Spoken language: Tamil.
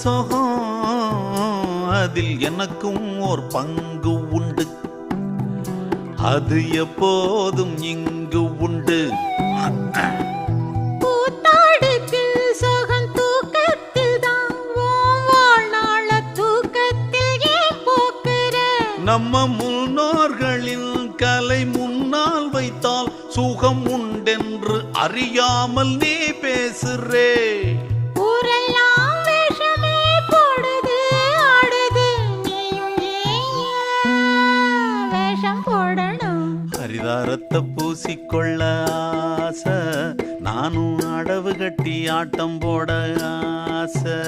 சொகம் அதில் எனக்கும் ஓர் பங்கு உண்டு. அது எப்போதும் இங்கு உண்டு. நம்ம முன்னோர்களின் கலை முன்னால் வைத்தால் சுகம் உண்டென்று அறியாமல் நீ பேசுறே. ஹரிதாரத்தை பூசிக்கொள்ள ஆசை, நானும் அடவு கட்டி ஆட்டம் போட ஆசை.